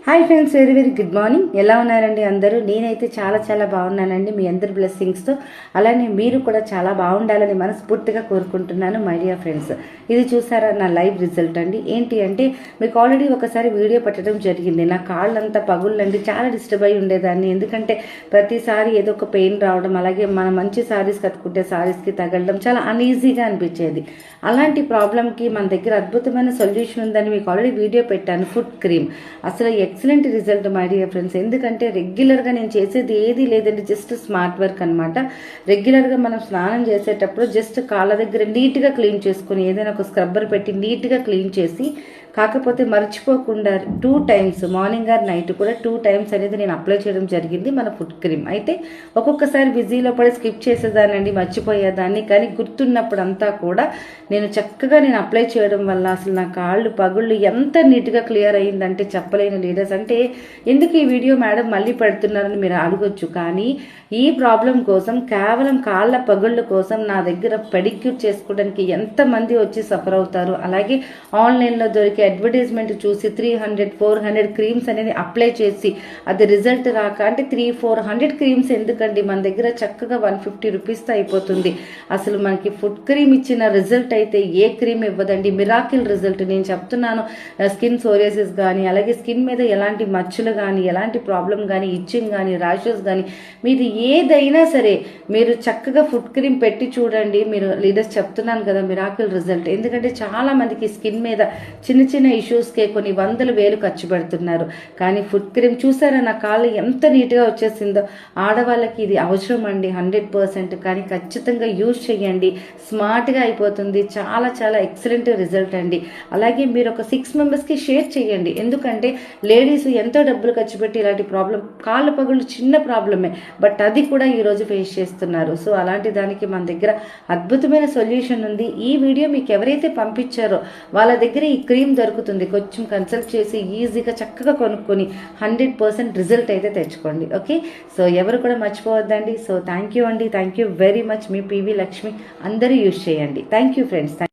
Hi friends, very very good morning. ఎలా ఉన్నారండి అందరూ? నేనైతే చాలా చాలా బాగున్నానండి, మీ అందరి బ్లెస్సింగ్స్తో. అలానే మీరు కూడా చాలా బాగుండాలని మనస్ఫూర్తిగా కోరుకుంటున్నాను మై డియర్ ఫ్రెండ్స్. ఇది చూసారా నా లైవ్ రిజల్ట్ అండి. ఏంటి అంటే మీకు ఆల్రెడీ ఒకసారి వీడియో పెట్టడం జరిగింది. నా కాళ్ళంతా పగుళ్ళండి, చాలా డిస్టర్బ్ అయి ఉండేదాన్ని. ఎందుకంటే ప్రతిసారి ఏదో ఒక పెయిన్ రావడం, అలాగే మనం మంచి సారీస్ కట్టుకుంటే సారీస్కి తగలడం చాలా అన్ఈజీగా అనిపించేది. అలాంటి ప్రాబ్లంకి మన దగ్గర అద్భుతమైన సొల్యూషన్ ఉందని మీకు ఆల్రెడీ వీడియో పెట్టాను, ఫుట్ క్రీమ్. అసలు excellent result my dear friends. ఎందుకంటే రెగ్యులర్గా నేను చేసేది ఏది లేదండి, జస్ట్ స్మార్ట్ వర్క్ అనమాట. రెగ్యులర్గా మనం స్నానం చేసేటప్పుడు జస్ట్ కాళ్ళ దగ్గర నీట్గా క్లీన్ చేసుకుని ఏదైనా ఒక స్క్రబ్బర్ పెట్టి నీట్గా క్లీన్ చేసి, కాకపోతే మర్చిపోకుండా 2 టైమ్స్ మార్నింగ్ ఆర్ నైట్ కూడా 2 టైమ్స్ అనేది నేను అప్లై చేయడం జరిగింది మన ఫుట్ క్రీమ్. అయితే ఒక్కొక్కసారి బిజీలో పడి స్కిప్ చేసేదానండి, మర్చిపోయేదాన్ని. కానీ గుర్తున్నప్పుడు అంతా కూడా నేను చక్కగా అప్లై చేయడం వల్ల అసలు నా కాళ్ళు పగుళ్ళు ఎంత నీట్గా క్లియర్ అయ్యిందంటే చెప్పలేని లీడర్స్. అంటే ఎందుకు ఈ వీడియో మేడం మళ్ళీ పెడుతున్నారని మీరు అడగొచ్చు. కానీ ఈ ప్రాబ్లం కోసం, కేవలం కాళ్ళ పగుళ్ళ కోసం నా దగ్గర పెడిక్యూర్ చేసుకోవడానికి ఎంతమంది వచ్చి సఫర్ అవుతారు. అలాగే ఆన్లైన్లో దొరికే అడ్వర్టైజ్మెంట్ చూసి 300-400 క్రీమ్స్ అనేది అప్లై చేసి అది రిజల్ట్ రాక, అంటే 300-400 క్రీమ్స్ ఎందుకండి, మన దగ్గర చక్కగా 150 రూపీస్తో అయిపోతుంది. అసలు మనకి ఫుట్ క్రీమ్ ఇచ్చిన రిజల్ట్ అయితే ఏ క్రీమ్ ఇవ్వదండి, మిరాకిల్ రిజల్ట్ నేను చెప్తున్నాను. స్కిన్ సోరియాసిస్ కానీ, అలాగే స్కిన్ మీద ఎలాంటి మచ్చలు కానీ, ఎలాంటి ప్రాబ్లం కానీ, ఇచ్చింగ్ కానీ, ర్యాషెస్ కానీ, మీది ఏదైనా సరే మీరు చక్కగా ఫుట్ క్రీమ్ పెట్టి చూడండి. మీరు లీడర్స్ చెప్తున్నాను కదా, మిరాకిల్ రిజల్ట్. ఎందుకంటే చాలా మందికి స్కిన్ మీద చిన్న చిన్న ఇష్యూస్కే కొన్ని 100,000 ఖర్చు పెడుతున్నారు. కానీ ఫుట్ క్రీమ్ చూసారా నా కాళ్ళు ఎంత నీట్గా వచ్చేసిందో. ఆడవాళ్ళకి ఇది అవసరం అండి 100%. కానీ ఖచ్చితంగా యూజ్ చేయండి, స్మార్ట్గా అయిపోతుంది. చాలా చాలా ఎక్సలెంట్ రిజల్ట్ అండి. అలాగే మీరు ఒక 6 మెంబర్స్కి షేర్ చేయండి. ఎందుకంటే లేడీస్ ఎంతో డబ్బులు ఖర్చు పెట్టి ఇలాంటి ప్రాబ్లం, కాళ్ళ పగుళ్ళు చిన్న ప్రాబ్లమే, బట్ అది కూడా ఈరోజు ఫేస్ చేస్తున్నారు. సో అలాంటి దానికి మన దగ్గర అద్భుతమైన సొల్యూషన్ ఉంది. ఈ వీడియో మీకు ఎవరైతే పంపించారో వాళ్ళ దగ్గర ఈ క్రీమ్ దొరుకుతుంది. కొంచెం కన్సల్ట్ చేసి ఈజీగా చక్కగా కొనుక్కొని 100% రిజల్ట్ అయితే తెచ్చుకోండి. ఓకే, సో ఎవరు కూడా మర్చిపోవద్దండి. సో థ్యాంక్ యూ అండి, thank you very much. Me PV Lakshmi. అందరూ యూజ్ చేయండి. Thank you friends.